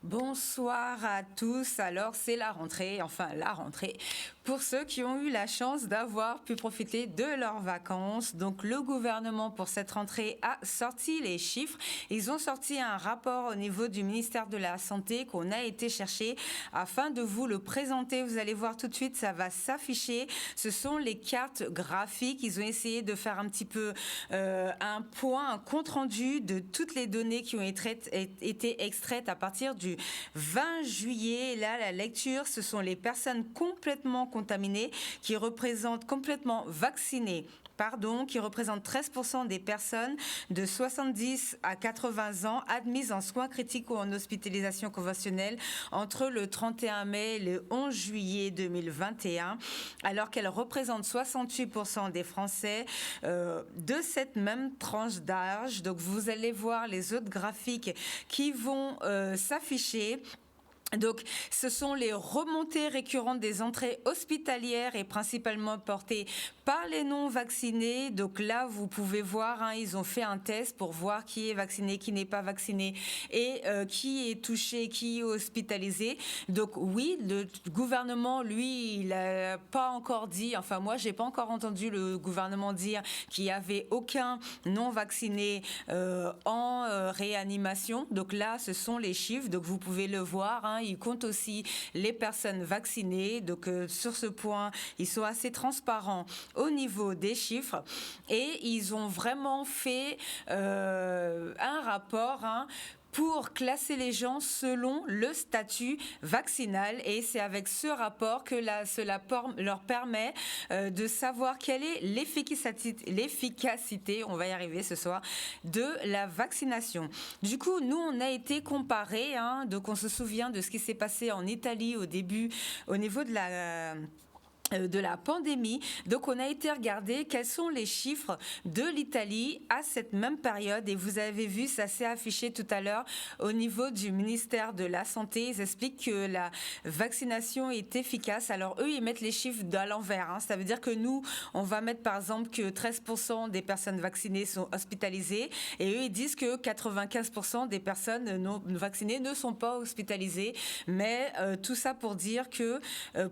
Bonsoir à tous. Alors, c'est la rentrée, pour ceux qui ont eu la chance d'avoir pu profiter de leurs vacances. Donc, le gouvernement, pour cette rentrée, a sorti les chiffres. Ils ont sorti un rapport au niveau du ministère de la Santé qu'on a été chercher afin de vous le présenter. Vous allez voir tout de suite, ça va s'afficher. Ce sont les cartes graphiques. Ils ont essayé de faire un petit peu un point, un compte-rendu de toutes les données qui ont été extraites à partir du 20 juillet. Là, la lecture, ce sont les personnes complètement contaminées qui représentent complètement vaccinées. Qui représente 13% des personnes de 70 à 80 ans admises en soins critiques ou en hospitalisation conventionnelle entre le 31 mai et le 11 juillet 2021, alors qu'elles représentent 68% des Français de cette même tranche d'âge. Donc, vous allez voir les autres graphiques qui vont s'afficher. Donc, ce sont les remontées récurrentes des entrées hospitalières et principalement portées par les non-vaccinés. Donc là, vous pouvez voir, ils ont fait un test pour voir qui est vacciné, qui n'est pas vacciné et qui est touché, qui est hospitalisé. Donc oui, le gouvernement, lui, il n'a pas encore dit, enfin moi, je n'ai pas encore entendu le gouvernement dire qu'il n'y avait aucun non-vacciné en réanimation. Donc là, ce sont les chiffres, donc vous pouvez le voir, ils comptent aussi les personnes vaccinées. Donc, sur ce point, ils sont assez transparents au niveau des chiffres. Et ils ont vraiment fait un rapport pour classer les gens selon le statut vaccinal. Et c'est avec ce rapport que cela leur permet de savoir quelle est l'efficacité, on va y arriver ce soir, de la vaccination. Du coup, nous, on a été comparés, donc on se souvient de ce qui s'est passé en Italie au début, au niveau de la pandémie. Donc, on a été regarder quels sont les chiffres de l'Italie à cette même période. Et vous avez vu, ça s'est affiché tout à l'heure au niveau du ministère de la Santé. Ils expliquent que la vaccination est efficace. Alors, eux, ils mettent les chiffres à l'envers. Ça veut dire que nous, on va mettre par exemple que 13% des personnes vaccinées sont hospitalisées. Et eux, ils disent que 95% des personnes non vaccinées ne sont pas hospitalisées. Mais tout ça pour dire que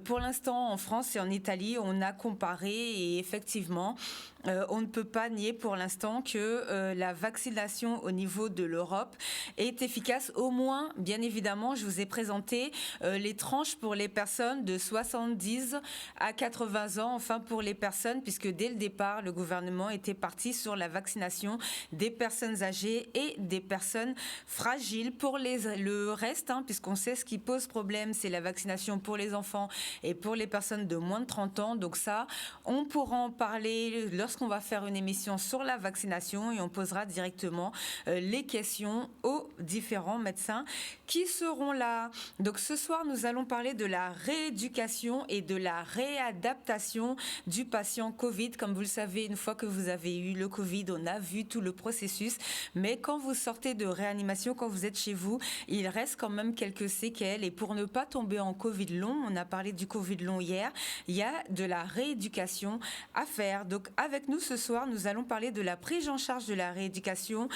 pour l'instant, en France et en Italie, on a comparé et effectivement, on ne peut pas nier pour l'instant que la vaccination au niveau de l'Europe est efficace. Au moins, bien évidemment, je vous ai présenté les tranches pour les personnes de 70 à 80 ans, enfin pour les personnes, puisque dès le départ, le gouvernement était parti sur la vaccination des personnes âgées et des personnes fragiles. Pour le reste, puisqu'on sait ce qui pose problème, c'est la vaccination pour les enfants et pour les personnes de moins de 30 ans. Donc ça, on pourra en parler lorsqu'on va faire une émission sur la vaccination et on posera directement les questions aux différents médecins qui seront là. Donc ce soir, nous allons parler de la rééducation et de la réadaptation du patient Covid. Comme vous le savez, une fois que vous avez eu le Covid, on a vu tout le processus. Mais quand vous sortez de réanimation, quand vous êtes chez vous, il reste quand même quelques séquelles. Et pour ne pas tomber en Covid long, on a parlé du Covid long hier, il y a de la rééducation à faire. Donc avec nous ce soir, nous allons parler de la prise en charge de la rééducation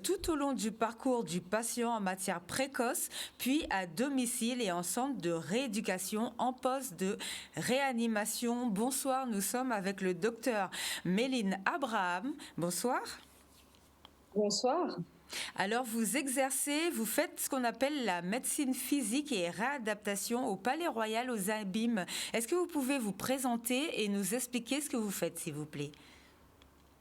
tout au long du parcours du patient en matière précoce, puis à domicile et en centre de rééducation en poste de réanimation. Bonsoir, nous sommes avec le docteur Méline Abraham. Bonsoir. Bonsoir. Alors, vous exercez, vous faites ce qu'on appelle la médecine physique et réadaptation au Palais Royal aux Abîmes. Est-ce que vous pouvez vous présenter et nous expliquer ce que vous faites, s'il vous plaît ?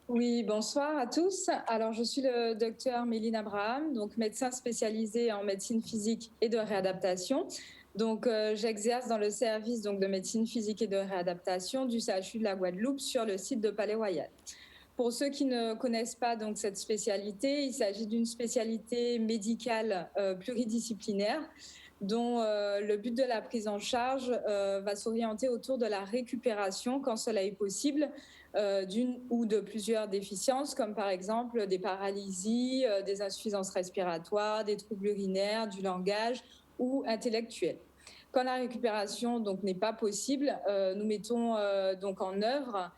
Oui, bonsoir à tous. Alors, je suis le docteur Méline Abraham, donc médecin spécialisé en médecine physique et de réadaptation. Donc, j'exerce dans le service de médecine physique et de réadaptation du CHU de la Guadeloupe sur le site de Palais Royal. Pour ceux qui ne connaissent pas cette spécialité, il s'agit d'une spécialité médicale pluridisciplinaire dont le but de la prise en charge va s'orienter autour de la récupération quand cela est possible d'une ou de plusieurs déficiences, comme par exemple des paralysies, des insuffisances respiratoires, des troubles urinaires, du langage ou intellectuels. Quand la récupération n'est pas possible, nous mettons donc en œuvre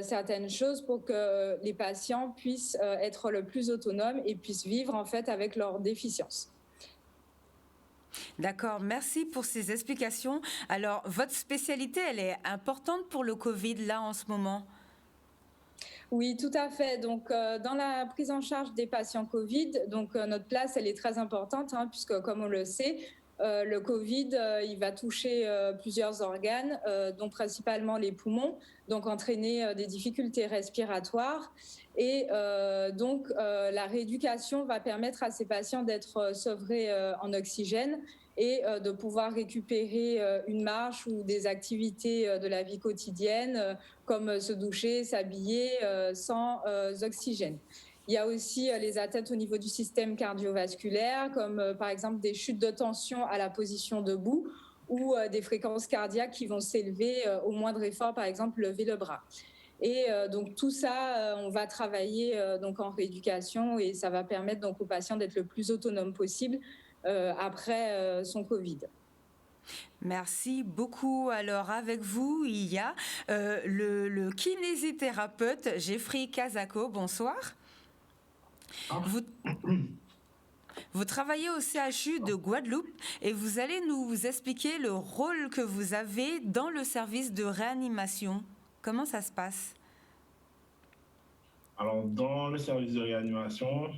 certaines choses pour que les patients puissent être le plus autonomes et puissent vivre en fait avec leurs déficiences. D'accord, merci pour ces explications. Alors, votre spécialité, elle est importante pour le Covid là en ce moment? Oui, tout à fait. Donc, dans la prise en charge des patients Covid, donc notre place, elle est très importante, hein, puisque, comme on le sait, le Covid, il va toucher plusieurs organes, dont principalement les poumons, donc entraîner des difficultés respiratoires. Et donc, la rééducation va permettre à ces patients d'être sevrés en oxygène et de pouvoir récupérer une marche ou des activités de la vie quotidienne, comme se doucher, s'habiller sans oxygène. Il y a aussi les atteintes au niveau du système cardiovasculaire, comme par exemple des chutes de tension à la position debout ou des fréquences cardiaques qui vont s'élever au moindre effort, par exemple lever le bras. Et donc tout ça, on va travailler donc en rééducation et ça va permettre donc aux patients d'être le plus autonome possible après son Covid. Merci beaucoup. Alors avec vous, il y a le kinésithérapeute Jeffrey Kazako. Bonsoir. Vous, vous travaillez au CHU de Guadeloupe et vous allez nous expliquer le rôle que vous avez dans le service de réanimation. Comment ça se passe? Alors, dans le service de réanimation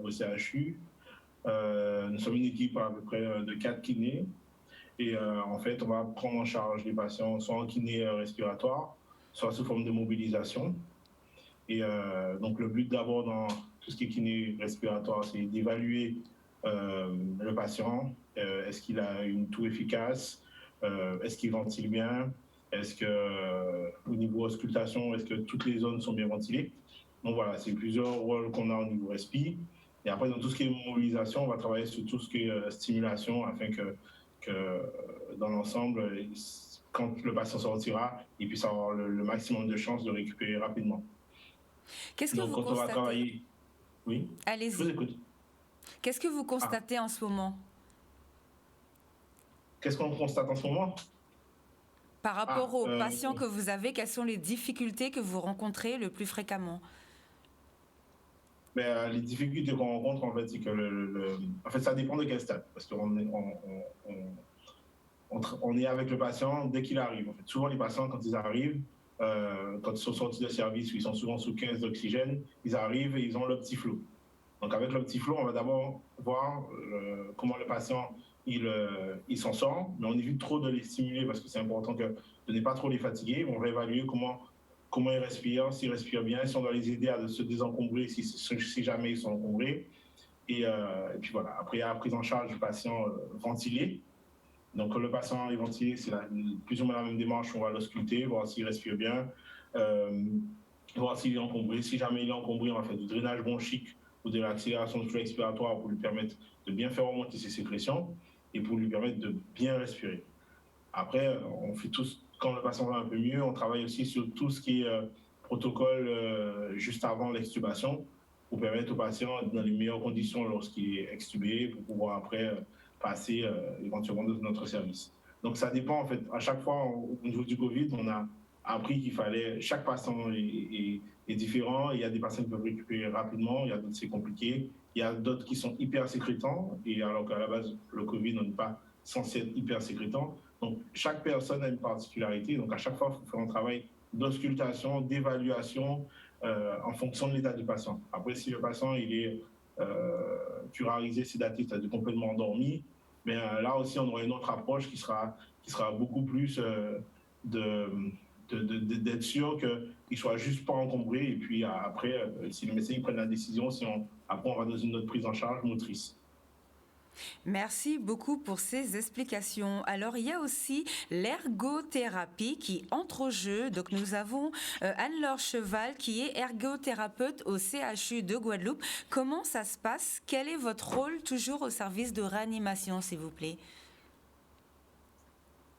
au CHU, nous sommes une équipe à peu près de 4 kinés. Et en fait, on va prendre en charge les patients soit en kiné respiratoire, soit sous forme de mobilisation. Et donc, le but d'abord dans tout ce qui est kiné respiratoire, c'est d'évaluer le patient. Est-ce qu'il a une toux efficace? Est-ce qu'il ventile bien? Est-ce que, au niveau auscultation, est-ce que toutes les zones sont bien ventilées? Donc voilà, c'est plusieurs rôles qu'on a au niveau respi. Et après, dans tout ce qui est mobilisation, on va travailler sur tout ce qui est stimulation afin que dans l'ensemble, quand le patient sortira, il puisse avoir le maximum de chances de récupérer rapidement. Qu'est-ce que Donc, vous quand constatez? on va travailler... Oui, allez-y. Je vous écoute. Qu'est-ce que vous constatez en ce moment? Qu'est-ce qu'on constate en ce moment? Par rapport aux patients que vous avez, quelles sont les difficultés que vous rencontrez le plus fréquemment? Les difficultés qu'on rencontre, en fait, c'est que en fait, ça dépend de quel stade. Parce qu'on on est avec le patient dès qu'il arrive. En fait. Souvent, les patients, quand ils arrivent, quand ils sont sortis de service, ils sont souvent sous 15 d'oxygène, ils arrivent et ils ont le petit flot. Donc, avec le petit flot, on va d'abord voir comment le patient il s'en sort, mais on évite trop de les stimuler parce que c'est important de ne pas trop les fatiguer. On va évaluer comment ils respirent, s'ils respirent bien, si on doit les aider à se désencombrer si jamais ils sont encombrés. Et puis voilà, après, il y a la prise en charge du patient ventilé. Donc, le patient est ventilé, c'est plus ou moins la même démarche. On va l'ausculter, voir s'il respire bien, voir s'il est encombré. Si jamais il est encombré, on va faire du drainage bronchique ou de l'accélération du flux expiratoire pour lui permettre de bien faire remonter ses sécrétions et pour lui permettre de bien respirer. Après, on fait quand le patient va un peu mieux, on travaille aussi sur tout ce qui est protocole juste avant l'extubation pour permettre au patient d'être dans les meilleures conditions lorsqu'il est extubé pour pouvoir après passer éventuellement dans notre service. Donc ça dépend en fait. À chaque fois, au niveau du Covid, on a appris qu'il fallait... Chaque patient est différent. Il y a des patients qui peuvent récupérer rapidement, il y a d'autres c'est compliqué. Il y a d'autres qui sont hyper sécrétants, et alors qu'à la base, le Covid n'est pas censé être hyper sécrétant. Donc, chaque personne a une particularité. Donc, à chaque fois, il faut faire un travail d'auscultation, d'évaluation en fonction de l'état du patient. Après, si le patient il est curarisé, sédaté, c'est-à-dire complètement endormi, mais là aussi, on aura une autre approche qui sera beaucoup plus d'être sûr qu'il ne soit juste pas encombré. Et puis après, si les médecins prennent la décision, après, on va dans une autre prise en charge motrice. Merci beaucoup pour ces explications. Alors, il y a aussi l'ergothérapie qui entre au jeu. Donc, nous avons Anne-Laure Cheval qui est ergothérapeute au CHU de Guadeloupe. Comment ça se passe? Quel est votre rôle toujours au service de réanimation, s'il vous plaît?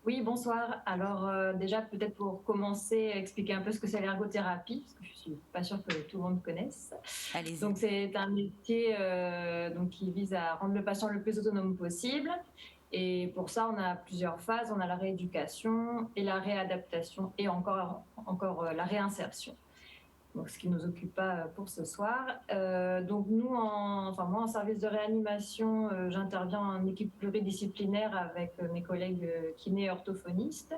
Oui, bonsoir. Alors déjà, peut-être pour commencer, expliquer un peu ce que c'est l'ergothérapie, parce que je ne suis pas sûre que tout le monde connaisse. Allez-y. Donc c'est un métier qui vise à rendre le patient le plus autonome possible. Et pour ça, on a plusieurs phases. On a la rééducation et la réadaptation et encore la réinsertion. Donc, ce qui ne nous occupe pas pour ce soir. Donc, moi, en service de réanimation, j'interviens en équipe pluridisciplinaire avec mes collègues kinés et orthophonistes.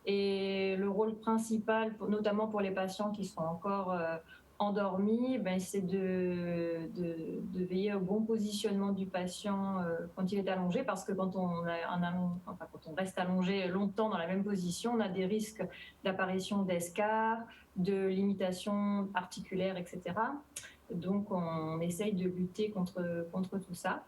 Et le rôle principal, notamment pour les patients qui sont encore endormis, c'est de veiller au bon positionnement du patient quand il est allongé, parce que quand on reste allongé longtemps dans la même position, on a des risques d'apparition d'escarres, de limitations articulaires, etc. Donc, on essaye de lutter contre tout ça.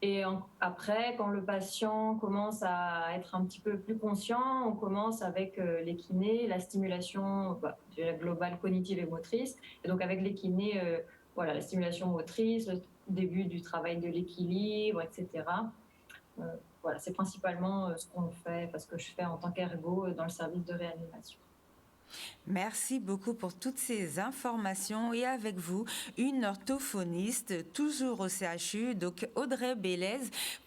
Et après, quand le patient commence à être un petit peu plus conscient, on commence avec les kinés, la stimulation globale cognitive et motrice. Et donc, avec les kinés, la stimulation motrice, le début du travail de l'équilibre, etc. C'est principalement ce qu'on fait, ce que je fais en tant qu'ergo dans le service de réanimation. Merci beaucoup pour toutes ces informations et avec vous, une orthophoniste, toujours au CHU, donc Audrey Bélez.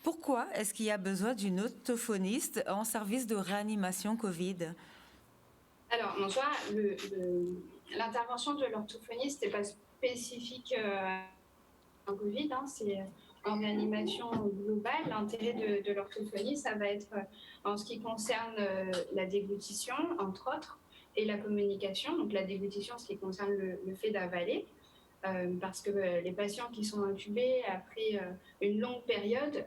Pourquoi est-ce qu'il y a besoin d'une orthophoniste en service de réanimation Covid? Alors, bonsoir. L'intervention de l'orthophoniste n'est pas spécifique en Covid, c'est en réanimation globale. L'intérêt de l'orthophonie, ça va être en ce qui concerne la déglutition, entre autres, et la communication. Donc la déglutition, ce qui concerne le fait d'avaler, parce que les patients qui sont intubés après une longue période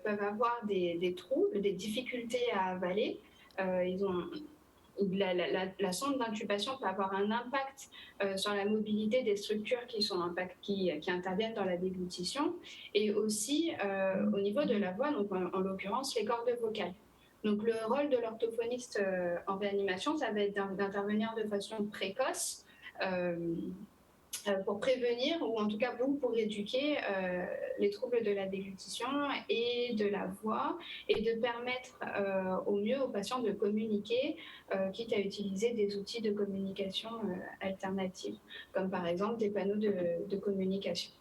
peuvent avoir des troubles, des difficultés à avaler. La sonde d'intubation peut avoir un impact sur la mobilité des structures qui interviennent dans la déglutition, et aussi au niveau de la voix, donc en l'occurrence les cordes vocales. Donc, le rôle de l'orthophoniste en réanimation, ça va être d'intervenir de façon précoce pour prévenir, ou en tout cas pour éduquer les troubles de la déglutition et de la voix, et de permettre au mieux aux patients de communiquer, quitte à utiliser des outils de communication alternatifs, comme par exemple des panneaux de communication.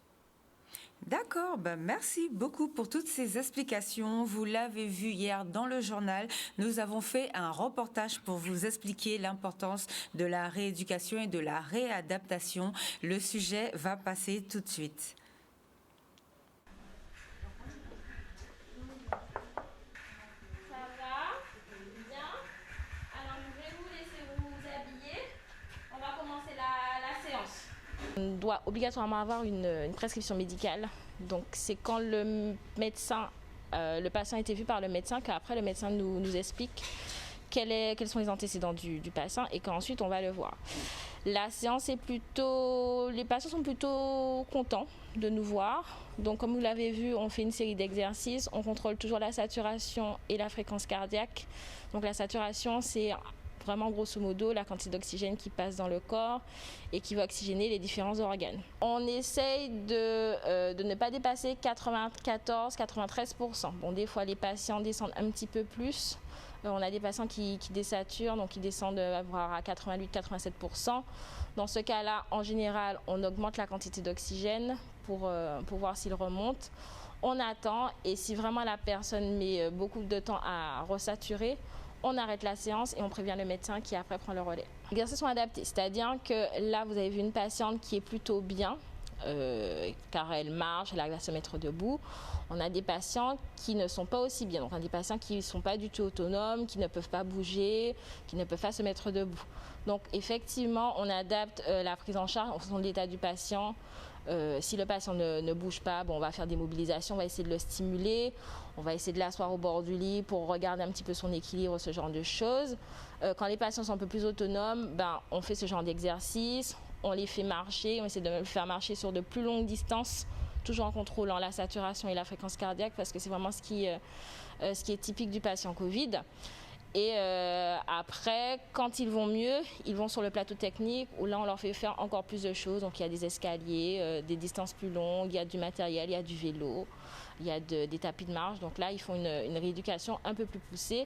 D'accord, merci beaucoup pour toutes ces explications. Vous l'avez vu hier dans le journal, nous avons fait un reportage pour vous expliquer l'importance de la rééducation et de la réadaptation. Le sujet va passer tout de suite. Ça va? Bien? Alors je vais vous laisser vous habiller. On va commencer la séance. On doit obligatoirement avoir une prescription médicale. Donc c'est quand le patient a été vu par le médecin qu'après le médecin nous explique quels sont les antécédents du patient, et qu'ensuite on va le voir. La séance les patients sont plutôt contents de nous voir. Donc comme vous l'avez vu, on fait une série d'exercices, on contrôle toujours la saturation et la fréquence cardiaque. Donc la saturation, c'est vraiment grosso modo la quantité d'oxygène qui passe dans le corps et qui va oxygéner les différents organes. On essaye de ne pas dépasser 94-93%. Bon, des fois les patients descendent un petit peu plus. On a des patients qui désaturent, donc qui descendent à 88-87%. Dans ce cas-là, en général, on augmente la quantité d'oxygène pour voir s'il remonte. On attend, et si vraiment la personne met beaucoup de temps à resaturer, on arrête la séance et on prévient le médecin qui après prend le relais. Les exercices sont adaptés, c'est-à-dire que là vous avez vu une patiente qui est plutôt bien, car elle marche, elle arrive à se mettre debout. On a des patients qui ne sont pas aussi bien, donc on a des patients qui ne sont pas du tout autonomes, qui ne peuvent pas bouger, qui ne peuvent pas se mettre debout. Donc effectivement, on adapte la prise en charge en fonction de l'état du patient. Si le patient ne bouge pas, on va faire des mobilisations, on va essayer de le stimuler, on va essayer de l'asseoir au bord du lit pour regarder un petit peu son équilibre, ce genre de choses. Quand les patients sont un peu plus autonomes, on fait ce genre d'exercice, on les fait marcher, on essaie de les faire marcher sur de plus longues distances, toujours en contrôlant la saturation et la fréquence cardiaque, parce que c'est vraiment ce qui est typique du patient Covid. Et après, quand ils vont mieux, ils vont sur le plateau technique où là, on leur fait faire encore plus de choses. Donc, il y a des escaliers, des distances plus longues, il y a du matériel, il y a du vélo, il y a des tapis de marche. Donc là, ils font une rééducation un peu plus poussée.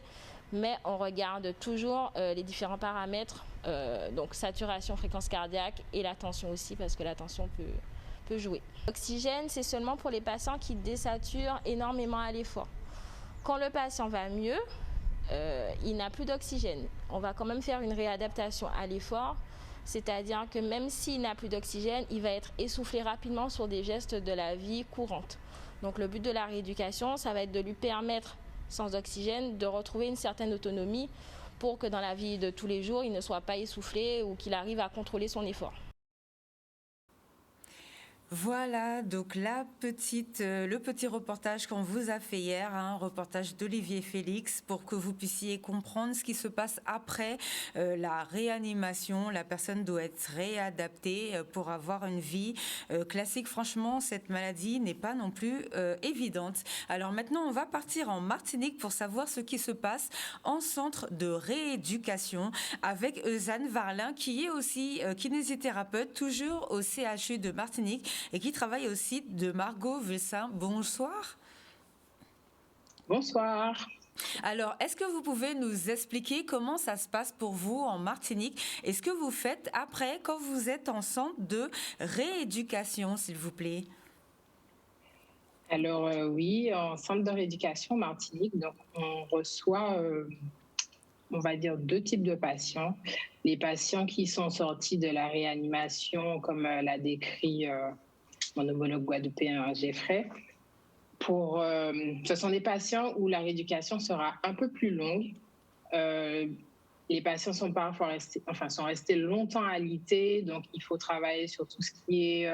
Mais on regarde toujours les différents paramètres, donc saturation, fréquence cardiaque et la tension aussi, parce que la tension peut jouer. L'oxygène, c'est seulement pour les patients qui désaturent énormément à l'effort. Quand le patient va mieux, il n'a plus d'oxygène. On va quand même faire une réadaptation à l'effort, c'est-à-dire que même s'il n'a plus d'oxygène, il va être essoufflé rapidement sur des gestes de la vie courante. Donc le but de la rééducation, ça va être de lui permettre, sans oxygène, de retrouver une certaine autonomie pour que dans la vie de tous les jours, il ne soit pas essoufflé ou qu'il arrive à contrôler son effort. Voilà, donc le petit reportage qu'on vous a fait hier, un reportage d'Olivier Félix, pour que vous puissiez comprendre ce qui se passe après la réanimation. La personne doit être réadaptée pour avoir une vie classique. Franchement, cette maladie n'est pas non plus évidente. Alors maintenant, on va partir en Martinique pour savoir ce qui se passe en centre de rééducation avec Eusanne Varlin, qui est aussi kinésithérapeute, toujours au CHU de Martinique, et qui travaille au site de Margot Vulsin. Bonsoir. Bonsoir. Alors, est-ce que vous pouvez nous expliquer comment ça se passe pour vous en Martinique et ce que vous faites après quand vous êtes en centre de rééducation, s'il vous plaît? Alors oui, en centre de rééducation Martinique, donc on reçoit, on va dire, 2 types de patients. Les patients qui sont sortis de la réanimation, comme l'a décrit mon homologue guadeloupéen Geoffrey. Ce sont des patients où la rééducation sera un peu plus longue. Les patients sont parfois restés longtemps alités, donc il faut travailler sur tout ce qui est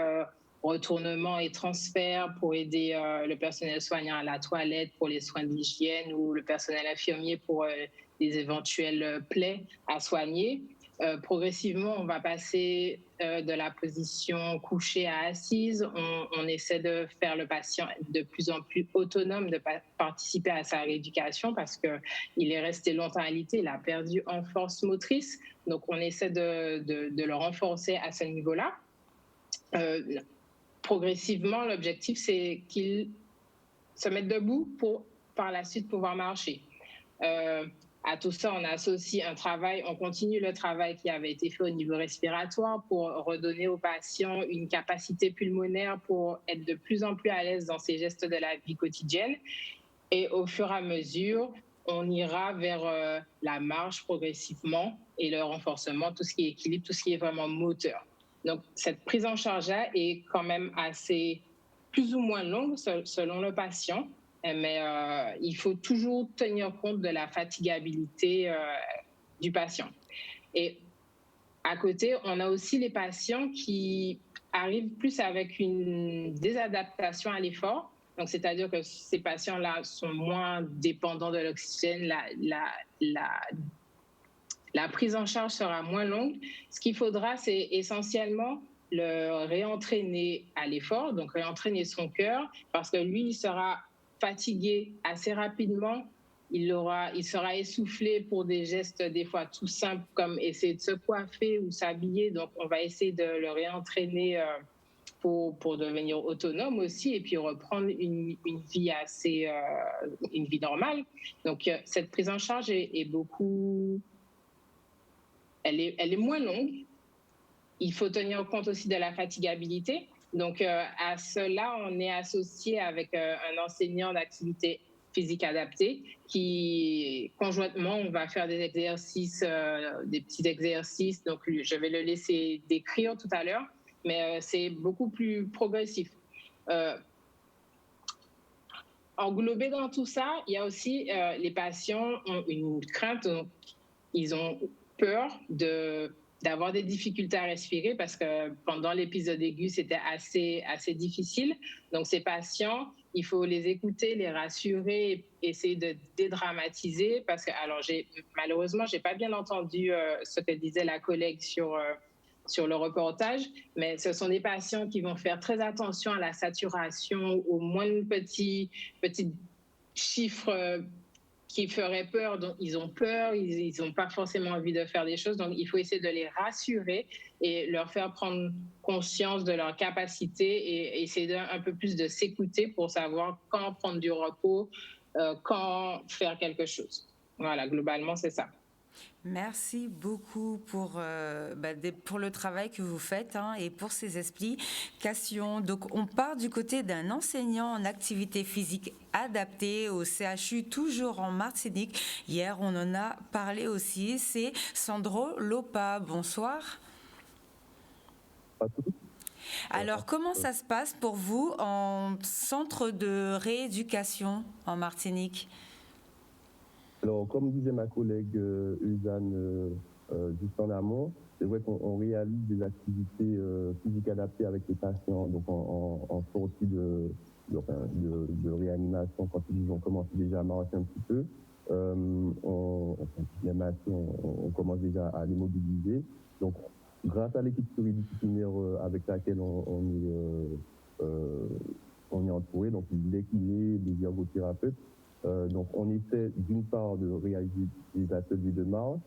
retournement et transfert pour aider le personnel soignant à la toilette, pour les soins d'hygiène, ou le personnel infirmier pour les éventuelles plaies à soigner. Progressivement, on va passer de la position couchée à assise. On essaie de faire le patient de plus en plus autonome, de participer à sa rééducation parce qu'il est resté longtemps alité, il a perdu en force motrice. Donc, on essaie de le renforcer à ce niveau-là. Progressivement, l'objectif, c'est qu'il se mette debout pour, par la suite, pouvoir marcher. À tout ça, on associe on continue le travail qui avait été fait au niveau respiratoire pour redonner aux patients une capacité pulmonaire pour être de plus en plus à l'aise dans ces gestes de la vie quotidienne. Et au fur et à mesure, on ira vers la marche progressivement et le renforcement, tout ce qui est équilibre, tout ce qui est vraiment moteur. Donc, cette prise en charge-là est quand même assez plus ou moins longue selon le patient. Mais il faut toujours tenir compte de la fatigabilité du patient. Et à côté, on a aussi les patients qui arrivent plus avec une désadaptation à l'effort. Donc, c'est-à-dire que ces patients-là sont moins dépendants de l'oxygène. La prise en charge sera moins longue. Ce qu'il faudra, c'est essentiellement le réentraîner à l'effort, donc réentraîner son cœur, parce que lui, il sera fatigué assez rapidement, il sera essoufflé pour des gestes des fois tout simples comme essayer de se coiffer ou s'habiller. Donc, on va essayer de le réentraîner pour devenir autonome aussi et puis reprendre une vie une vie normale. Donc, cette prise en charge est elle est moins longue. Il faut tenir compte aussi de la fatigabilité. Donc, à cela, on est associé avec un enseignant d'activité physique adaptée qui, conjointement, on va faire des exercices, des petits exercices. Donc, je vais le laisser décrire tout à l'heure, mais c'est beaucoup plus progressif. Englobé dans tout ça, il y a aussi les patients ont une crainte, donc, ils ont peur d'avoir des difficultés à respirer parce que pendant l'épisode aigu, c'était assez difficile. Donc, ces patients, il faut les écouter, les rassurer, essayer de dédramatiser parce que, alors, malheureusement, je n'ai pas bien entendu ce que disait la collègue sur le reportage, mais ce sont des patients qui vont faire très attention à la saturation, au moindre petit chiffre qui ferait peur, donc ils ont peur, ils n'ont pas forcément envie de faire des choses, donc il faut essayer de les rassurer et leur faire prendre conscience de leur capacité et essayer un peu plus de s'écouter pour savoir quand prendre du repos, quand faire quelque chose. Voilà, globalement, c'est ça. Merci beaucoup pour le travail que vous faites et pour ces explications. Donc, on part du côté d'un enseignant en activité physique adaptée au CHU, toujours en Martinique. Hier, on en a parlé aussi. C'est Sandro Lopa. Bonsoir. pas tous. Alors, comment ça se passe pour vous en centre de rééducation en Martinique? Alors, comme disait ma collègue Uzanne juste en amont, c'est vrai qu'on réalise des activités physiques adaptées avec les patients, donc en sortie de réanimation quand ils ont commencé déjà à marcher un petit peu. Même assez, on commence déjà à les mobiliser. Donc, grâce à l'équipe pluridisciplinaire avec laquelle on est entouré, donc les kinés, les ergothérapeutes, donc on essaie d'une part de réaliser des ateliers de marche.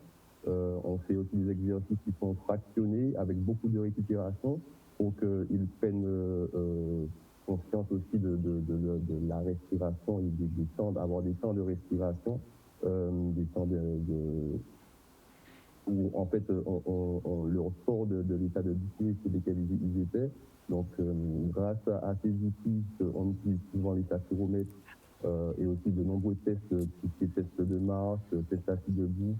On fait aussi des exercices qui sont fractionnés avec beaucoup de récupération pour qu'ils prennent conscience aussi de la respiration et avoir des temps de respiration, des temps où en fait on leur sort de l'état de dyspnée sur lequel ils étaient. Donc grâce à ces outils, on utilise souvent les sacchéromètres et aussi de nombreux tests, tout ce qui est tests de marche, tests assis debout,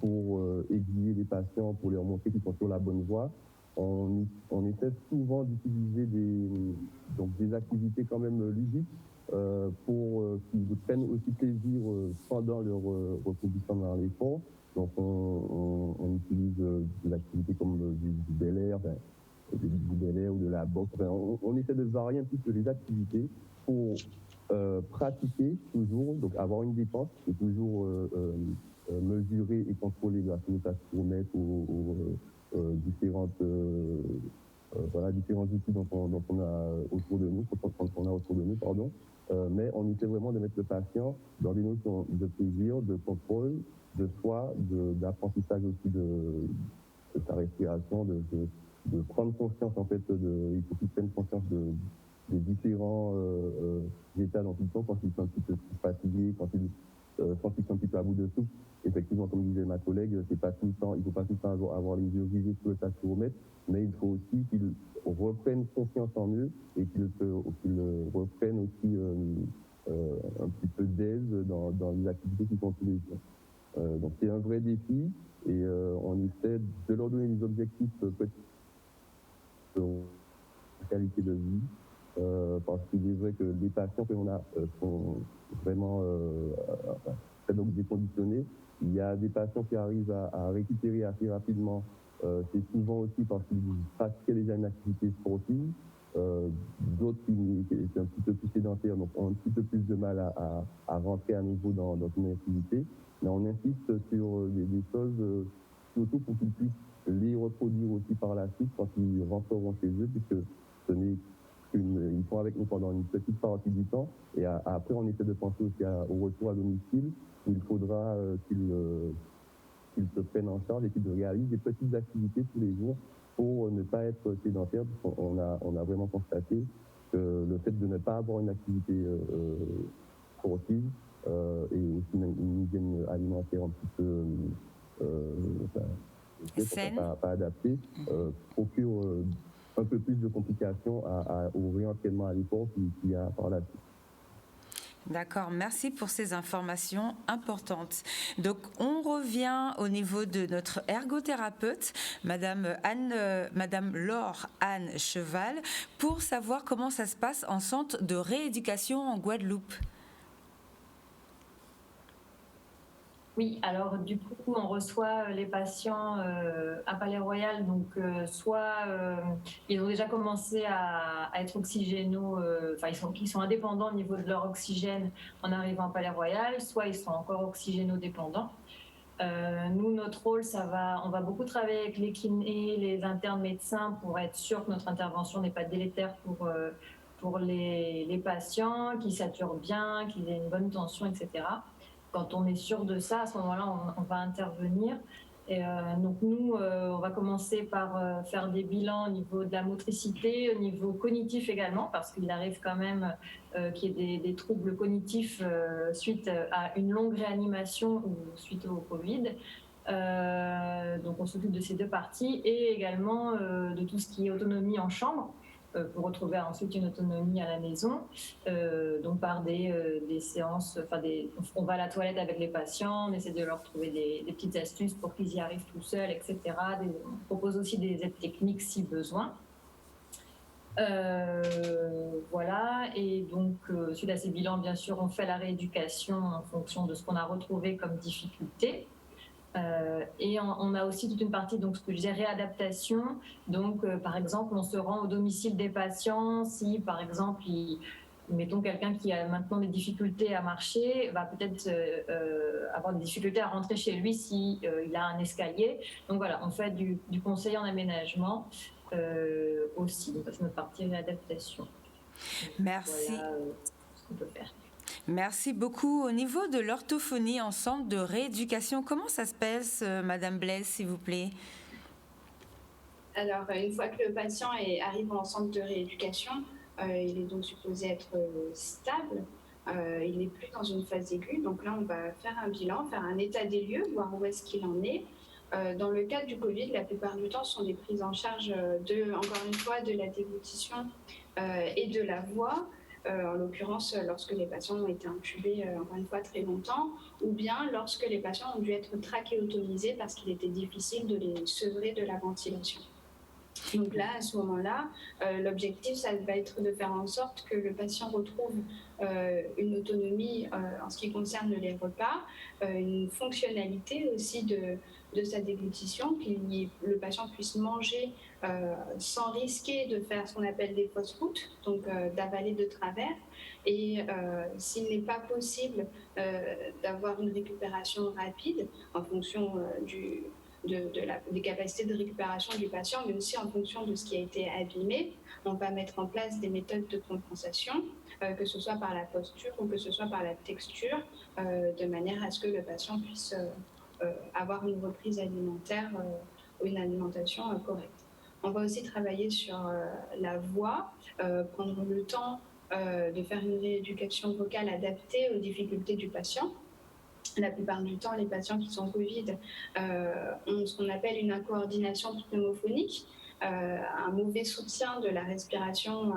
pour aiguiller les patients, pour leur montrer qu'ils sont sur la bonne voie. On essaie souvent d'utiliser des activités quand même ludiques pour qu'ils prennent aussi plaisir pendant leur reconduction dans l'effort. Donc on utilise des activités comme du bel air, ou de la boxe. On essaie de varier un petit peu les activités pour pratiquer toujours, donc avoir une dépense et toujours mesurer et contrôler grâce au sacchéromètre ou différents outils dont on a autour de nous, pardon. Mais on essaie vraiment de mettre le patient dans des notions de plaisir, de contrôle, de soi, d'apprentissage aussi de sa respiration, de prendre conscience en fait il faut qu'ils prennent conscience des différents états dans ils sont quand ils sont un petit peu fatigués, quand ils sont un petit peu à bout de souffle. Effectivement, comme disait ma collègue, c'est pas tout le temps, il ne faut pas tout le temps avoir les yeux rivés sur le sacchéromètre, mais il faut aussi qu'ils reprennent confiance en eux et qu'ils reprennent aussi un petit peu d'aise dans les activités qu'ils font tous les jours. Donc c'est un vrai défi et on essaie de leur donner des objectifs de qualité de vie, parce qu'il est vrai que les patients que l'on a sont vraiment très déconditionnés. Il y a des patients qui arrivent à récupérer assez rapidement. C'est souvent aussi parce qu'ils pratiquaient déjà une activité sportive. D'autres qui étaient un petit peu plus sédentaires, donc ont un petit peu plus de mal à rentrer à nouveau dans une activité. Mais on insiste sur des choses, surtout pour qu'ils puissent les reproduire aussi par la suite quand ils rentreront chez eux, puisque ils sont avec nous pendant une petite partie du temps. Et après, on essaie de penser aussi au retour à domicile, où il faudra qu'ils se prennent en charge et qu'ils réalisent des petites activités tous les jours pour ne pas être sédentaires. On a vraiment constaté que le fait de ne pas avoir une activité sportive et aussi une hygiène alimentaire un petit peu pas adaptée procure un peu plus de complications au réentraînement à l'effort qu'il y a par la suite. D'accord, merci pour ces informations importantes. Donc, on revient au niveau de notre ergothérapeute, Madame Laure Anne Cheval, pour savoir comment ça se passe en centre de rééducation en Guadeloupe. Oui, alors du coup, on reçoit les patients à Palais-Royal, donc soit ils ont déjà commencé à être oxygénaux, ils sont indépendants au niveau de leur oxygène en arrivant à Palais-Royal, soit ils sont encore oxygénodépendants. Nous, notre rôle, on va beaucoup travailler avec les kinés, les internes médecins pour être sûr que notre intervention n'est pas délétère pour les patients, qu'ils saturent bien, qu'ils aient une bonne tension, etc. Quand on est sûr de ça, à ce moment-là, on va intervenir. Et donc nous, on va commencer par faire des bilans au niveau de la motricité, au niveau cognitif également, parce qu'il arrive quand même qu'il y ait des troubles cognitifs suite à une longue réanimation ou suite au Covid. Donc on s'occupe de ces deux parties et également de tout ce qui est autonomie en chambre. pour retrouver ensuite une autonomie à la maison, donc par des séances, on va à la toilette avec les patients, on essaie de leur trouver des petites astuces pour qu'ils y arrivent tout seuls, etc. On propose aussi des aides techniques si besoin. Voilà, et donc suite à ces bilans, bien sûr, on fait la rééducation en fonction de ce qu'on a retrouvé comme difficulté. Et on a aussi toute une partie, donc ce que je disais, réadaptation. Donc, par exemple, on se rend au domicile des patients si, par exemple, mettons quelqu'un qui a maintenant des difficultés à marcher, va peut-être avoir des difficultés à rentrer chez lui si il a un escalier. Donc voilà, on fait du conseil en aménagement aussi. Donc, c'est notre partie réadaptation. Merci. Voilà ce qu'on peut faire. Merci beaucoup. Au niveau de l'orthophonie en centre de rééducation, comment ça se passe, Madame Blaise, s'il vous plaît? Alors, une fois que le patient arrive en centre de rééducation, il est donc supposé être stable. Il n'est plus dans une phase aiguë. Donc là, on va faire un bilan, faire un état des lieux, voir où est-ce qu'il en est. Dans le cas du Covid, la plupart du temps, ce sont des prises en charge encore une fois, de la déglutition et de la voix. En l'occurrence, lorsque les patients ont été intubés, encore une fois, très longtemps, ou bien lorsque les patients ont dû être trachéotomisés parce qu'il était difficile de les sevrer de la ventilation. Donc là, à ce moment-là, l'objectif, ça va être de faire en sorte que le patient retrouve une autonomie en ce qui concerne les repas, une fonctionnalité aussi de sa déglutition, que le patient puisse manger sans risquer de faire ce qu'on appelle des fausses routes, donc d'avaler de travers. Et s'il n'est pas possible d'avoir une récupération rapide en fonction des capacités de récupération du patient, mais aussi en fonction de ce qui a été abîmé, on va mettre en place des méthodes de compensation, que ce soit par la posture ou que ce soit par la texture, de manière à ce que le patient puisse avoir une reprise alimentaire ou une alimentation correcte. On va aussi travailler sur la voix, prendre le temps de faire une rééducation vocale adaptée aux difficultés du patient. La plupart du temps, les patients qui sont Covid ont ce qu'on appelle une incoordination pneumophonique, un mauvais soutien de la respiration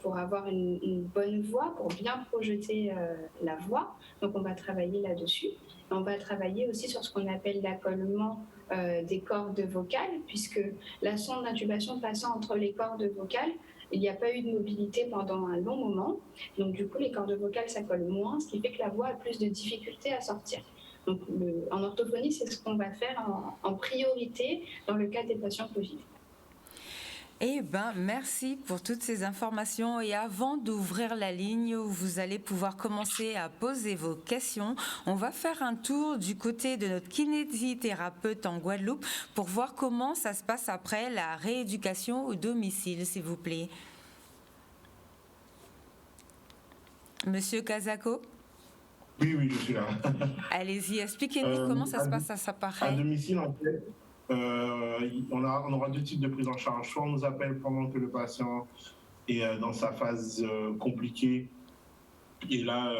pour avoir une bonne voix, pour bien projeter la voix. Donc, on va travailler là-dessus. On va travailler aussi sur ce qu'on appelle l'accollement des cordes vocales, puisque la sonde d'intubation passant entre les cordes vocales, il n'y a pas eu de mobilité pendant un long moment. Donc, du coup, les cordes vocales s'accolent moins, ce qui fait que la voix a plus de difficultés à sortir. Donc, en orthophonie, c'est ce qu'on va faire en priorité dans le cas des patients Covid. Eh bien, merci pour toutes ces informations. Et avant d'ouvrir la ligne où vous allez pouvoir commencer à poser vos questions, on va faire un tour du côté de notre kinésithérapeute en Guadeloupe pour voir comment ça se passe après la rééducation au domicile, s'il vous plaît. Monsieur Kazako? Oui, je suis là. Allez-y, expliquez-nous comment ça se passe à domicile, en fait. On aura deux types de prise en charge. Soit on nous appelle pendant que le patient est dans sa phase compliquée. Et là,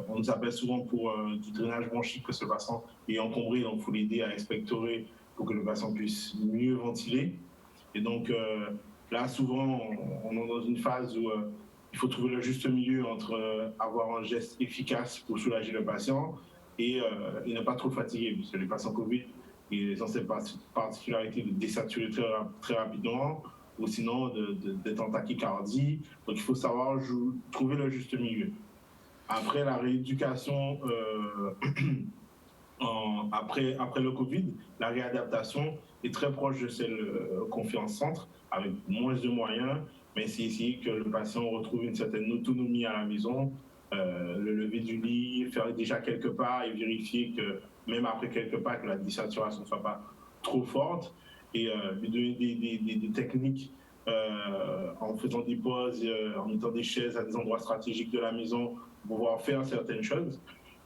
on nous appelle souvent pour du drainage bronchique que ce patient est encombré. Donc, il faut l'aider à expectorer pour que le patient puisse mieux ventiler. Et donc, là, souvent, on est dans une phase où il faut trouver le juste milieu entre avoir un geste efficace pour soulager le patient et ne pas trop fatiguer, puisque les patients Covid, ils ont cette particularité de désaturer très rapidement, ou sinon d'être en tachycardie. Donc, il faut savoir trouver le juste milieu. Après la rééducation, après le Covid, la réadaptation est très proche de celle qu'on fait en centre, avec moins de moyens, mais c'est essayer que le patient retrouve une certaine autonomie à la maison, le lever du lit, faire déjà quelques pas et vérifier que même après quelques pas, que la désaturation ne soit pas trop forte, et lui donner des techniques en faisant des pauses, en mettant des chaises à des endroits stratégiques de la maison pour pouvoir faire certaines choses.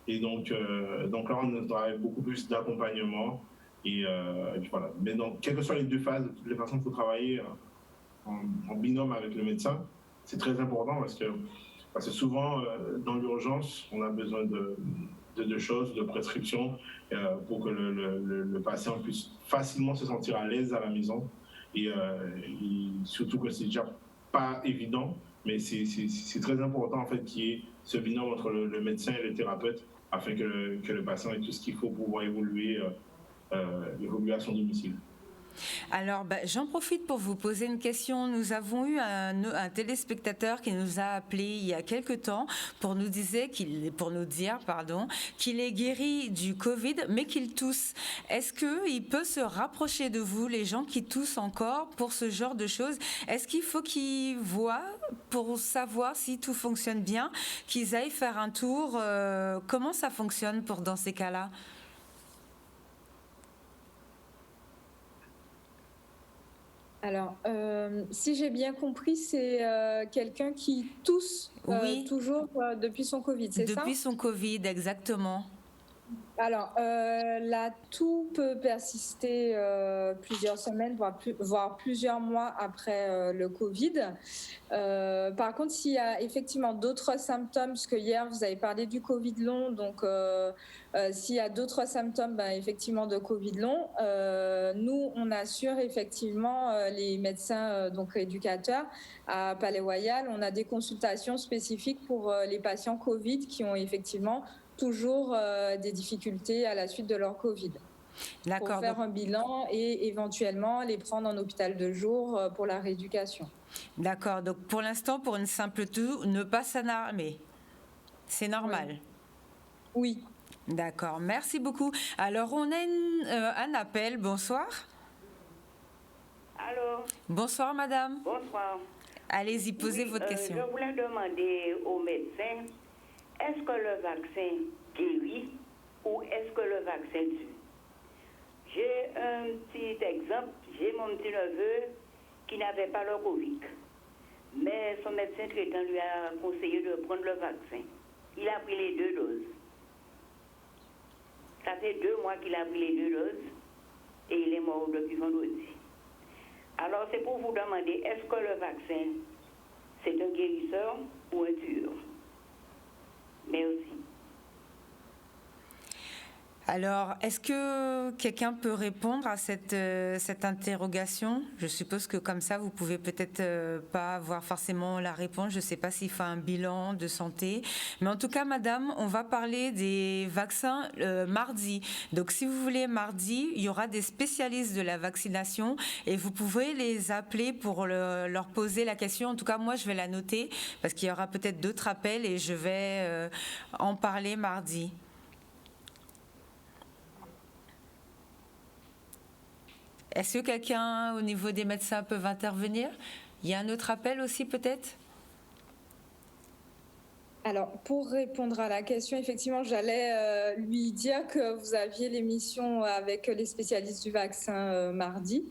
Et donc là, on travaille beaucoup plus d'accompagnement. Et voilà. Mais donc, quelles que soient les deux phases, toutes les façons, il faut travailler en binôme avec le médecin. C'est très important parce que souvent, dans l'urgence, on a besoin de choses, de prescriptions pour que le patient puisse facilement se sentir à l'aise à la maison et surtout que c'est déjà pas évident, mais c'est très important en fait qu'il y ait ce binôme entre le médecin et le thérapeute afin que le patient ait tout ce qu'il faut pour pouvoir évoluer à son domicile. Alors, j'en profite pour vous poser une question. Nous avons eu un téléspectateur qui nous a appelé il y a quelque temps pour nous dire qu'il est guéri du Covid, mais qu'il tousse. Est-ce qu'il peut se rapprocher de vous, les gens qui toussent encore, pour ce genre de choses? Est-ce qu'il faut qu'ils voient, pour savoir si tout fonctionne bien, qu'ils aillent faire un tour? Comment ça fonctionne dans ces cas-là? Alors, si j'ai bien compris, c'est quelqu'un qui tousse toujours depuis son Covid, c'est ça? Depuis son Covid, exactement. Alors, la toux peut persister plusieurs semaines, voire plusieurs mois après le Covid. Par contre, s'il y a effectivement d'autres symptômes, parce que hier, vous avez parlé du Covid long, donc s'il y a d'autres symptômes, effectivement, de Covid long, nous, on assure effectivement les médecins donc éducateurs à Palais-Royal. On a des consultations spécifiques pour les patients Covid qui ont effectivement toujours des difficultés à la suite de leur Covid. D'accord. Pour faire un bilan et éventuellement les prendre en hôpital de jour pour la rééducation. D'accord. Donc pour l'instant, pour une simple toux, ne pas s'alarmer. C'est normal. Oui. D'accord. Merci beaucoup. Alors on a un appel. Bonsoir. Allô. Bonsoir madame. Bonsoir. Allez-y, posez votre question. Je voulais demander aux médecins, est-ce que le vaccin guérit ou est-ce que le vaccin tue? J'ai un petit exemple. J'ai mon petit neveu qui n'avait pas le Covid. Mais son médecin traitant lui a conseillé de prendre le vaccin. Il a pris les 2 doses. Ça fait 2 mois qu'il a pris les 2 doses et il est mort depuis vendredi. Alors c'est pour vous demander, est-ce que le vaccin, c'est un guérisseur ou un tueur? Mais aussi. Alors, est-ce que quelqu'un peut répondre à cette interrogation? Je suppose que comme ça, vous pouvez peut-être pas avoir forcément la réponse. Je ne sais pas s'il faut un bilan de santé. Mais en tout cas, madame, on va parler des vaccins mardi. Donc, si vous voulez, mardi, il y aura des spécialistes de la vaccination et vous pouvez les appeler pour leur poser la question. En tout cas, moi, je vais la noter parce qu'il y aura peut-être d'autres appels et je vais en parler mardi. Est-ce que quelqu'un au niveau des médecins peut intervenir? Il y a un autre appel aussi peut-être? Alors, pour répondre à la question, effectivement, j'allais lui dire que vous aviez l'émission avec les spécialistes du vaccin mardi.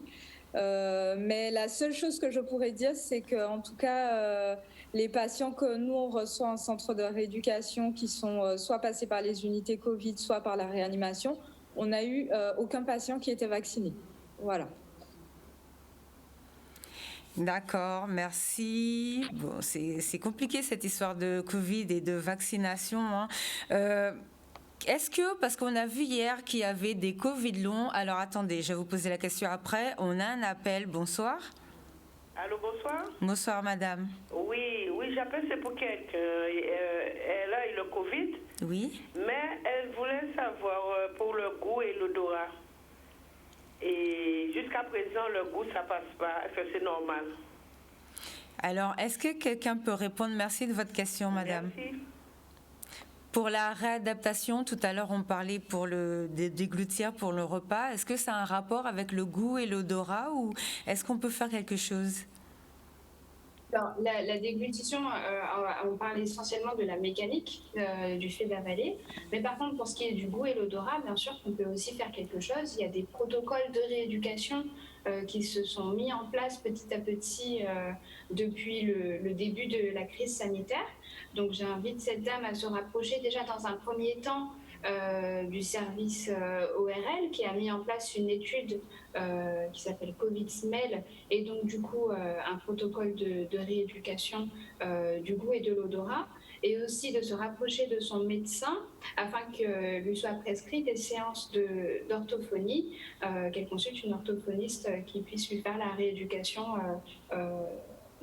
Mais la seule chose que je pourrais dire, c'est qu'en tout cas, les patients que nous, on reçoit en centre de rééducation qui sont soit passés par les unités Covid, soit par la réanimation, on n'a eu aucun patient qui était vacciné. Voilà. D'accord, merci. Bon, c'est compliqué cette histoire de Covid et de vaccination. Hein. Est-ce que, parce qu'on a vu hier qu'il y avait des Covid longs, alors attendez, je vais vous poser la question après. On a un appel, bonsoir. Allô, bonsoir. Bonsoir madame. Oui, j'appelle, c'est pour quelqu'un. Elle a eu le Covid. Oui. Mais elle voulait savoir pour le goût et l'odorat. Et jusqu'à présent, le goût, ça passe pas. Est-ce que c'est normal? Alors, est-ce que quelqu'un peut répondre? Merci de votre question, madame. Merci. Pour la réadaptation, tout à l'heure, on parlait pour le déglutir pour le repas. Est-ce que ça a un rapport avec le goût et l'odorat ou est-ce qu'on peut faire quelque chose? Alors, la déglutition, on parle essentiellement de la mécanique du fait d'avaler. Mais par contre, pour ce qui est du goût et l'odorat, bien sûr qu'on peut aussi faire quelque chose. Il y a des protocoles de rééducation qui se sont mis en place petit à petit depuis le début de la crise sanitaire. Donc, j'invite cette dame à se rapprocher déjà dans un premier temps du service ORL qui a mis en place une étude qui s'appelle Covid-SMEL et donc du coup un protocole de rééducation du goût et de l'odorat et aussi de se rapprocher de son médecin afin que lui soit prescrit des séances d'orthophonie, qu'elle consulte une orthophoniste qui puisse lui faire la rééducation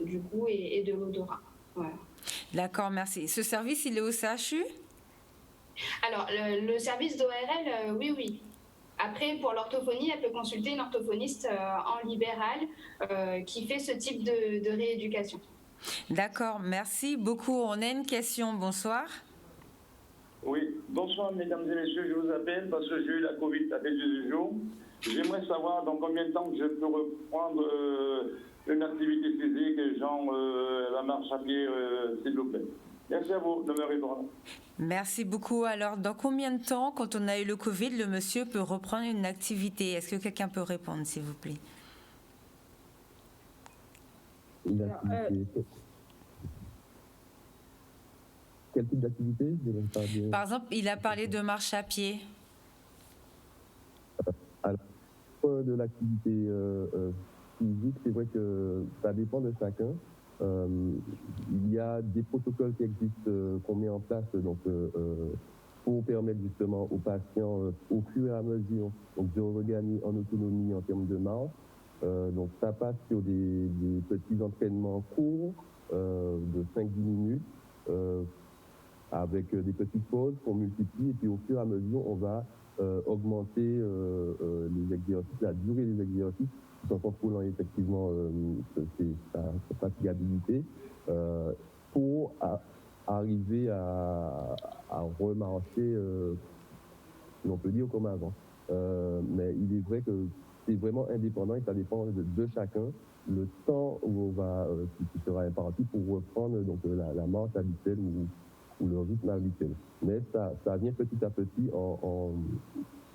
du goût et de l'odorat. Voilà. D'accord, merci. Ce service, il est au CHU? Alors, le service d'ORL, oui. Après, pour l'orthophonie, elle peut consulter une orthophoniste en libéral qui fait ce type de rééducation. D'accord, merci beaucoup. On a une question. Bonsoir. Oui, bonsoir mesdames et messieurs, je vous appelle parce que j'ai eu la Covid, ça fait 2 jours. J'aimerais savoir dans combien de temps je peux reprendre une activité physique, genre la marche à pied, s'il vous plaît. Merci à vous de me répondre. Merci beaucoup. Alors, dans combien de temps, quand on a eu le Covid, le monsieur peut reprendre une activité? Est-ce que quelqu'un peut répondre, s'il vous plaît? Une activité. Quel type d'activité? Par exemple, il a parlé de marche à pied. Alors, de l'activité physique, c'est vrai que ça dépend de chacun. Il y a des protocoles qui existent, qu'on met en place donc, pour permettre justement aux patients, au fur et à mesure, donc, de regagner en autonomie en termes de marche. Donc ça passe sur des petits entraînements courts de 5-10 minutes avec des petites pauses qu'on multiplie et puis au fur et à mesure on va augmenter les exercices, la durée des exercices tout en contrôlant effectivement sa fatigabilité pour arriver à remarcher, si on peut dire, comme avant. Mais il est vrai que c'est vraiment indépendant et ça dépend de chacun. Le temps où on va, qui sera imparti pour reprendre donc, la marche habituelle ou le rythme habituel. Mais ça vient petit à petit en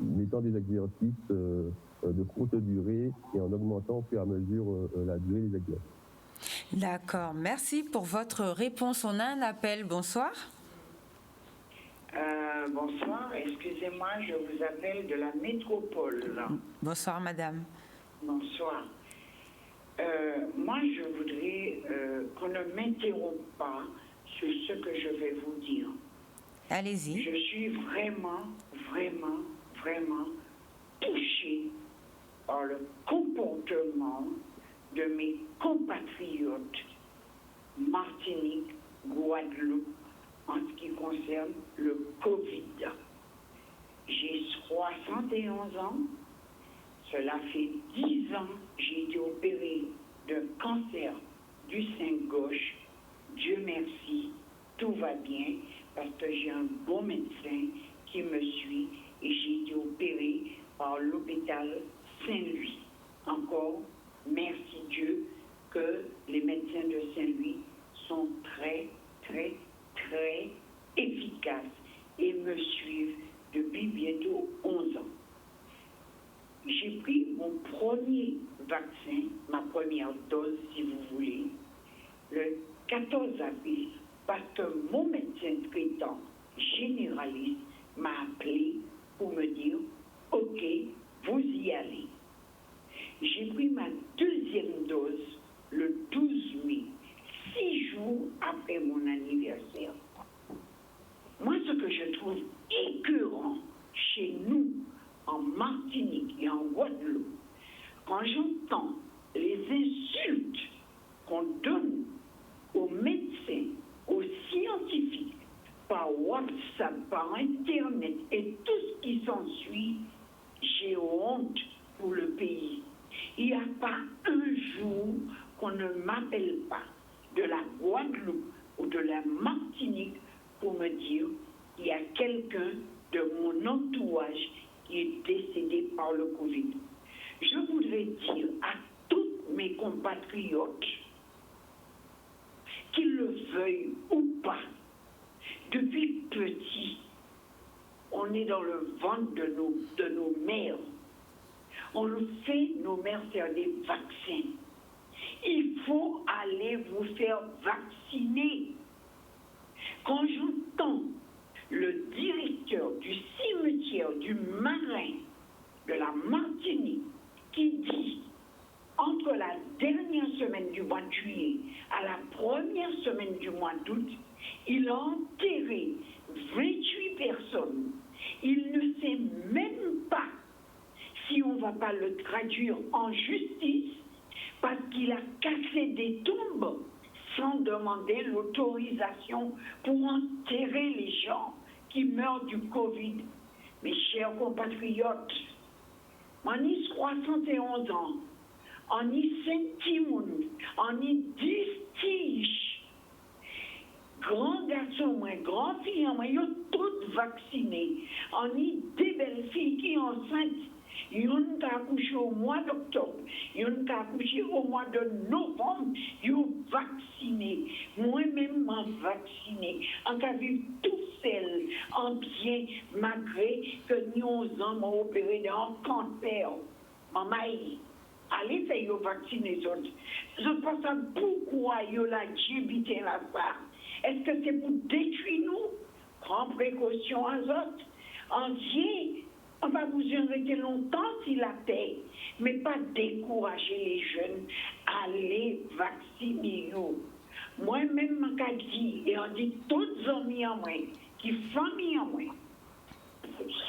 mettant des exercices de courte durée et en augmentant au fur et à mesure la durée des exercices. D'accord, merci pour votre réponse. On a un appel, bonsoir. Bonsoir, excusez-moi, je vous appelle de la métropole. Bonsoir madame. Bonsoir. Moi je voudrais qu'on ne m'interrompe pas sur ce que je vais vous dire. Allez-y. Je suis vraiment touchée par le comportement de mes compatriotes Martinique, Guadeloupe, en ce qui concerne le Covid. J'ai 71 ans, cela fait 10 ans que j'ai été opérée d'un cancer du sein gauche. Dieu merci, tout va bien parce que j'ai un bon médecin qui me suit et j'ai été opérée par l'hôpital Saint-Louis. Encore, merci Dieu que les médecins de Saint-Louis sont très efficaces et me suivent depuis bientôt 11 ans. J'ai pris mon premier vaccin, ma première dose si vous voulez, le 14 avril, parce que mon médecin traitant généraliste m'a appelé pour me dire « Ok, vous y allez ». J'ai pris ma deuxième dose le 12 mai, 6 jours après mon anniversaire. Moi, ce que je trouve écœurant chez nous, en Martinique et en Guadeloupe, quand j'entends les insultes qu'on donne aux médecins, aux scientifiques, par WhatsApp, par Internet et tout ce qui s'ensuit, j'ai honte pour le pays. Il n'y a pas un jour qu'on ne m'appelle pas de la Guadeloupe ou de la Martinique pour me dire qu'il y a quelqu'un de mon entourage qui est décédé par le Covid. Je voudrais dire à tous mes compatriotes, qu'ils le veuillent ou pas, depuis petit, on est dans le ventre de nos mères. On fait nos mères faire des vaccins. Il faut aller vous faire vacciner. Quand j'entends le directeur du cimetière du Marin de la Martinique qui dit entre la dernière semaine du mois de juillet à la première semaine du mois d'août, il a enterré 28 personnes. Il ne sait même pas si on ne va pas le traduire en justice parce qu'il a cassé casser des tombes sans demander l'autorisation pour enterrer les gens qui meurent du Covid. Mes chers compatriotes, on y 71 ans, on y 5 timoun, on y 10 tiges. Grands garçons, grands filles, ils sont toutes vaccinées. On y des belles filles qui sont enceintes. Ils ont accouché au mois d'octobre, ils ont accouché au mois de novembre, ils ont vacciné. Moi-même, je vacciné. On a vu tout seul, en bien, malgré que nous avons opéré dans un cancer. Maman, allez faire vacciner les autres. Je pense à pourquoi ils ont la GBT là ça. Est-ce que c'est pour détruire nous? Prends précaution aux autres. En Dieu, on va vous arrêter longtemps si la terre, mais pas décourager les jeunes à aller vacciner nous. Moi-même, je dis, et on dit toutes les amis en moi, qui famille en moi,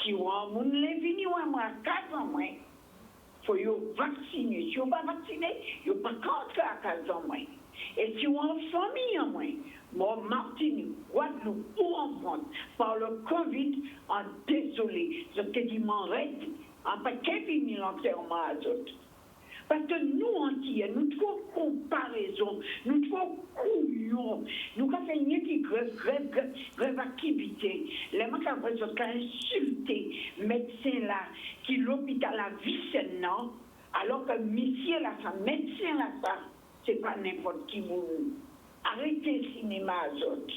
si on est venu à moi, 4 ans moi, il faut vacciner. Si on ne pas vacciner, il ne faut pas rentrer à 4 ans moi. Et si on est en famille en moi, moi, Martinique, Guadeloupe ou en France, par le Covid, en désolé, je te dis, m'en raide, en pas qu'elle finit l'enterrement à d'autres. Parce que nous, entiers, nous trouvons comparaison, nous trouvons couillons, nous avons fait une qui grève activité. Les gens qui ont insulté médecin là, qui l'hôpital à Vicenne, alors que monsieur là, ça, médecin là, ça, c'est pas n'importe qui vous. Arrêtez le cinéma à autres.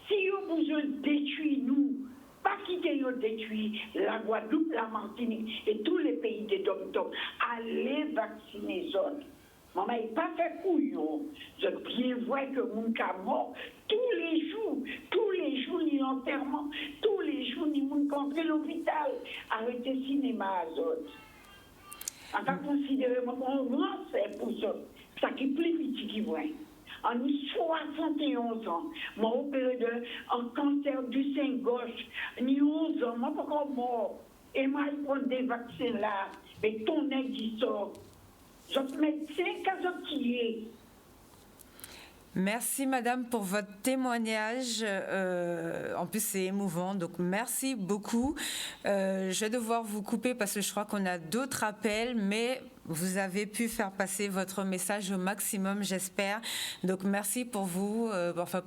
Si vous avez besoin de détruire nous, pas quitter nous détruire la Guadeloupe, la Martinique et tous les pays des dom-toms, allez vacciner les autres. Maman, il pas fait couillon. Je bien vois que mon cas mort tous les jours, ni l'enterrement, tous les jours, ni mon contre l'hôpital. Arrêtez le cinéma à autres. On va considérer mon grand c'est pour ça. Ça qui est plus petit qui voit. En 71 ans, m'a opéré d'un cancer du sein gauche. Ni 11 ans, m'a pas encore mort. Et m'a pris des vaccins là. Mais ton nez qui sort. Je médecin qui est. Merci Madame pour votre témoignage. En plus c'est émouvant, donc merci beaucoup. Je vais devoir vous couper parce que je crois qu'on a d'autres appels, mais vous avez pu faire passer votre message au maximum, j'espère. Donc merci pour vous,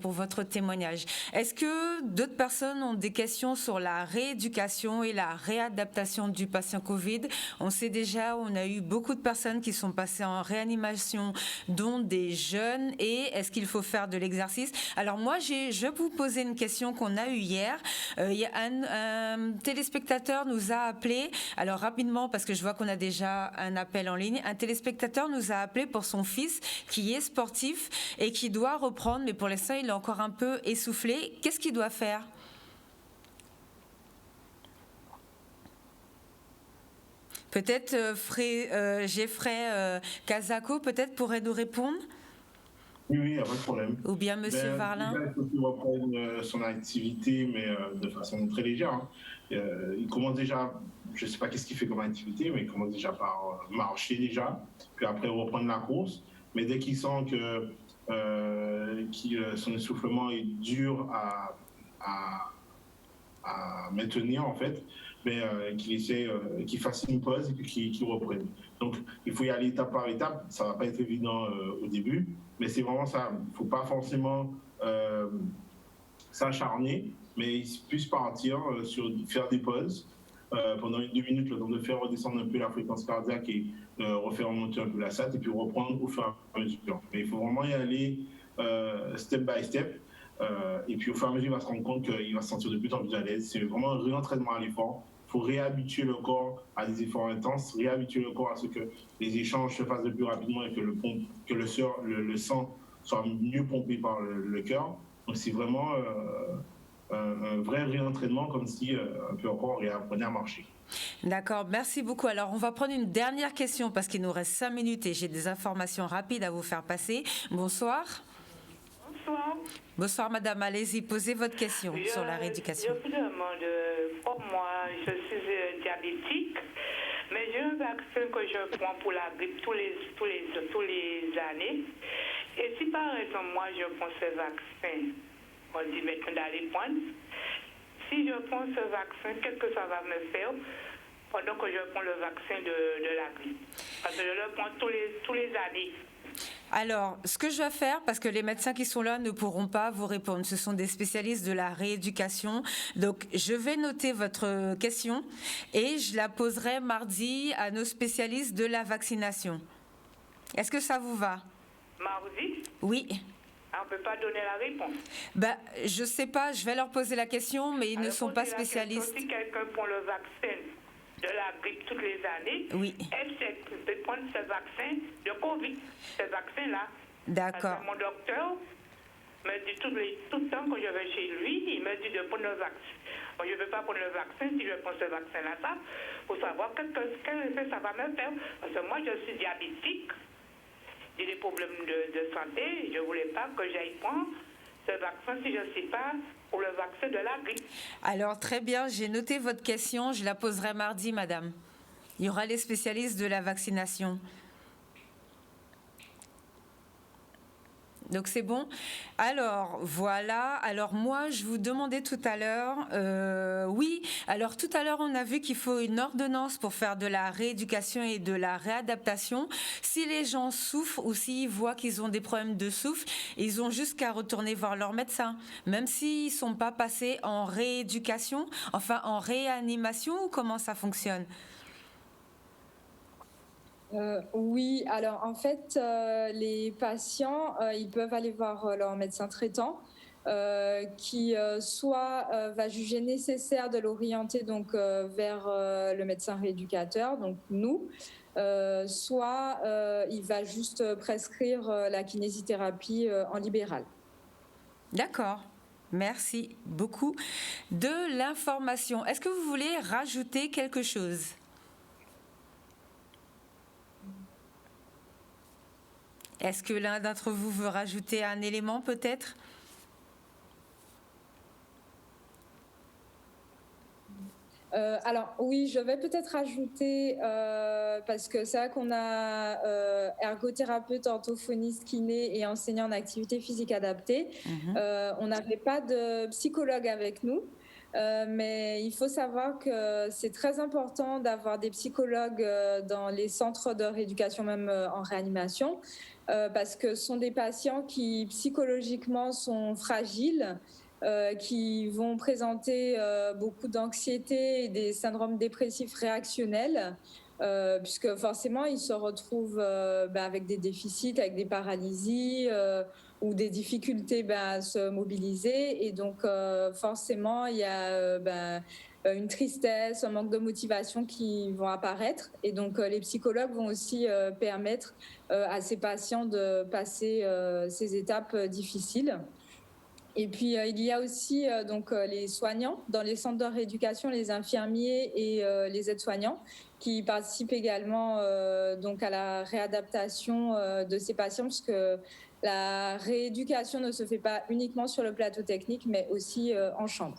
pour votre témoignage. Est-ce que d'autres personnes ont des questions sur la rééducation et la réadaptation du patient Covid? On sait déjà, on a eu beaucoup de personnes qui sont passées en réanimation, dont des jeunes. Et est-ce qu'il faut faire de l'exercice? Alors moi, je vais vous poser une question qu'on a eue hier. Il y a un téléspectateur nous a appelé. Alors rapidement, parce que je vois qu'on a déjà un appel en ligne. Un téléspectateur nous a appelé pour son fils qui est sportif et qui doit reprendre, mais pour l'instant, il est encore un peu essoufflé. Qu'est-ce qu'il doit faire? Peut-être Geoffrey Kazako peut-être pourrait nous répondre? Oui, il n'y a pas de problème. Ou bien Monsieur Varlin? Il faut qu'il reprenne son activité, mais de façon très légère. Hein. Il commence déjà, je ne sais pas qu'est-ce qu'il fait comme activité, mais il commence déjà par marcher déjà, puis après reprendre la course. Mais dès qu'il sent que son essoufflement est dur à maintenir, en fait, qu'il fasse une pause et puis qu'il reprenne. Donc, il faut y aller étape par étape. Ça ne va pas être évident au début, mais c'est vraiment ça. Il ne faut pas forcément s'acharner, mais plus partir faire des pauses pendant 2 minutes, le temps de faire redescendre un peu la fréquence cardiaque et refaire remonter un peu la SAT et puis reprendre au fur et à mesure. Mais il faut vraiment y aller step by step. Et puis au fur et à mesure, il va se rendre compte qu'il va se sentir de plus en plus à l'aise. C'est vraiment un réentraînement à l'effort. Il faut réhabituer le corps à des efforts intenses, réhabituer le corps à ce que les échanges se fassent de plus rapidement et que le sang soit mieux pompé par le cœur. Donc c'est vraiment un vrai réentraînement, comme si un peu encore on réapprenait à marcher. D'accord, merci beaucoup. Alors, on va prendre une dernière question parce qu'il nous reste 5 minutes et j'ai des informations rapides à vous faire passer. Bonsoir. Bonsoir. Bonsoir, madame. Allez-y, posez votre question sur la rééducation. Je vous demande, comme moi, je suis diabétique, Mais j'ai un vaccin que je prends pour la grippe tous les années. Et si par exemple, moi, je prends ce vaccin, on dit maintenant d'aller prendre, si je prends ce vaccin, qu'est-ce que ça va me faire pendant que je prends le vaccin de la grippe? Parce que je le prends tous les années. Alors, ce que je vais faire, parce que les médecins qui sont là ne pourront pas vous répondre, ce sont des spécialistes de la rééducation. Donc, je vais noter votre question et je la poserai mardi à nos spécialistes de la vaccination. Est-ce que ça vous va? Mardi? Oui. On ne peut pas donner la réponse. Je ne sais pas, je vais leur poser la question, mais ils ne sont pas spécialistes. Si quelqu'un prend le vaccin de la grippe toutes les années, oui. Elle peut prendre ce vaccin de Covid, ce vaccin-là. D'accord. Mon docteur me dit tout le temps que je vais chez lui, il me dit de prendre le vaccin. Bon, je ne veux pas prendre le vaccin si je prends ce vaccin-là, pour savoir quel effet ça va me faire. Parce que moi, je suis diabétique, j'ai des problèmes de santé, je ne voulais pas que j'aille prendre ce vaccin si je ne sais pas pour le vaccin de la grippe. Alors, très bien, j'ai noté votre question, je la poserai mardi, madame. Il y aura les spécialistes de la vaccination. Donc c'est bon. Alors voilà. Alors moi je vous demandais tout à l'heure. Oui. Alors tout à l'heure on a vu qu'il faut une ordonnance pour faire de la rééducation et de la réadaptation. Si les gens souffrent ou s'ils voient qu'ils ont des problèmes de souffle, ils ont juste qu'à retourner voir leur médecin, même s'ils sont pas passés en rééducation, enfin en réanimation, ou comment ça fonctionne? Oui, alors en fait, les patients, ils peuvent aller voir leur médecin traitant qui soit va juger nécessaire de l'orienter donc vers le médecin rééducateur, donc nous, soit il va juste prescrire la kinésithérapie en libéral. D'accord. Merci beaucoup de l'information. Est-ce que vous voulez rajouter quelque chose? Est-ce que l'un d'entre vous veut rajouter un élément peut-être? Alors oui, je vais peut-être rajouter, parce que c'est vrai qu'on a ergothérapeute, orthophoniste, kiné et enseignant en activité physique adaptée. On n'avait pas de psychologue avec nous. Mais il faut savoir que c'est très important d'avoir des psychologues dans les centres de rééducation, même en réanimation, parce que ce sont des patients qui psychologiquement sont fragiles, qui vont présenter beaucoup d'anxiété et des syndromes dépressifs réactionnels, puisque forcément ils se retrouvent avec des déficits, avec des paralysies ou des difficultés à se mobiliser. Et donc forcément il y a une tristesse, un manque de motivation qui vont apparaître. Et donc les psychologues vont aussi permettre à ces patients de passer ces étapes difficiles. Et puis il y a aussi donc les soignants dans les centres de rééducation, les infirmiers et les aides-soignants qui participent également donc à la réadaptation de ces patients, parce que la rééducation ne se fait pas uniquement sur le plateau technique, mais aussi en chambre.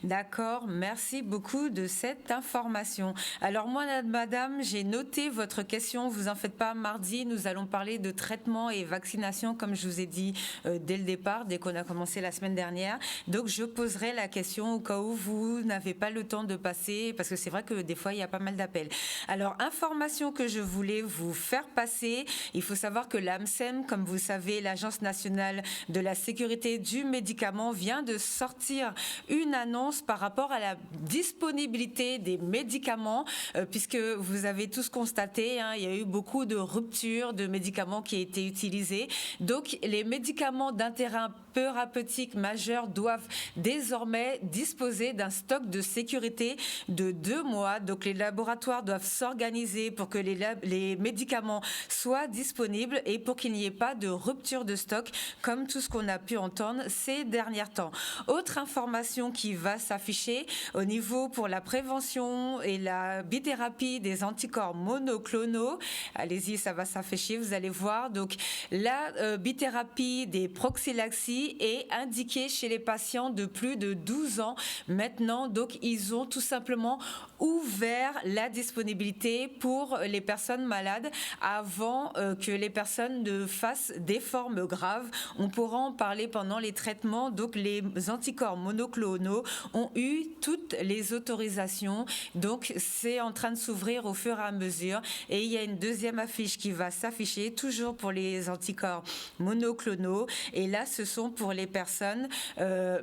D'accord, merci beaucoup de cette information. Alors moi, madame, j'ai noté votre question, vous en faites pas, mardi, nous allons parler de traitement et vaccination, comme je vous ai dit dès le départ, dès qu'on a commencé la semaine dernière. Donc je poserai la question au cas où vous n'avez pas le temps de passer, parce que c'est vrai que des fois, il y a pas mal d'appels. Alors, information que je voulais vous faire passer, il faut savoir que l'AMSEM, comme vous savez, l'Agence nationale de la sécurité du médicament, vient de sortir une annonce par rapport à la disponibilité des médicaments, puisque vous avez tous constaté, il y a eu beaucoup de ruptures de médicaments qui ont été utilisés. Donc, les médicaments d'intérêt thérapeutique majeur doivent désormais disposer d'un stock de sécurité de 2 mois. Donc, les laboratoires doivent s'organiser pour que les médicaments soient disponibles et pour qu'il n'y ait pas de rupture de stock, comme tout ce qu'on a pu entendre ces derniers temps. Autre information qui qui va s'afficher au niveau pour la prévention et la bithérapie des anticorps monoclonaux. Allez-y, ça va s'afficher, vous allez voir. Donc, la bithérapie des prophylaxies est indiquée chez les patients de plus de 12 ans maintenant. Donc, ils ont tout simplement ouvert la disponibilité pour les personnes malades avant que les personnes ne fassent des formes graves. On pourra en parler pendant les traitements. Donc, les anticorps monoclonaux ont eu toutes les autorisations. Donc, c'est en train de s'ouvrir au fur et à mesure. Et il y a une deuxième affiche qui va s'afficher, toujours pour les anticorps monoclonaux. Et là, ce sont pour les personnes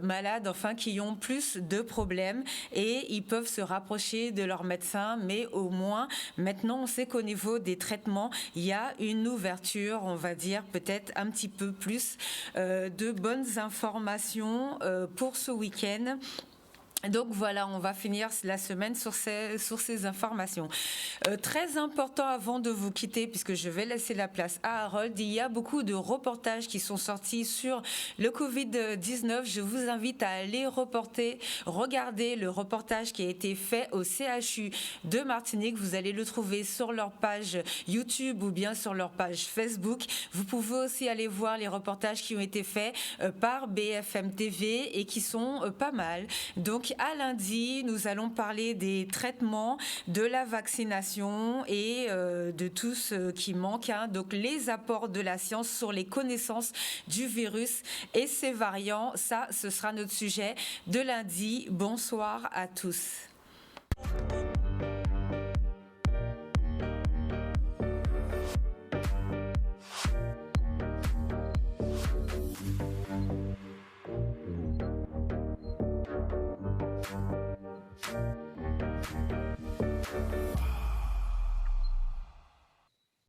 malades, enfin, qui ont plus de problèmes. Et ils peuvent se rapprocher de leur médecin. Mais au moins, maintenant, on sait qu'au niveau des traitements, il y a une ouverture, on va dire, peut-être un petit peu plus de bonnes informations pour ce week-end. Donc voilà, on va finir la semaine sur ces informations. Très important avant de vous quitter, puisque je vais laisser la place à Harold, il y a beaucoup de reportages qui sont sortis sur le Covid-19. Je vous invite à aller regarder le reportage qui a été fait au CHU de Martinique. Vous allez le trouver sur leur page YouTube ou bien sur leur page Facebook. Vous pouvez aussi aller voir les reportages qui ont été faits par BFM TV et qui sont pas mal. Donc, à lundi, nous allons parler des traitements, de la vaccination et de tout ce qui manque. Donc, les apports de la science sur les connaissances du virus et ses variants. Ça, ce sera notre sujet de lundi. Bonsoir à tous.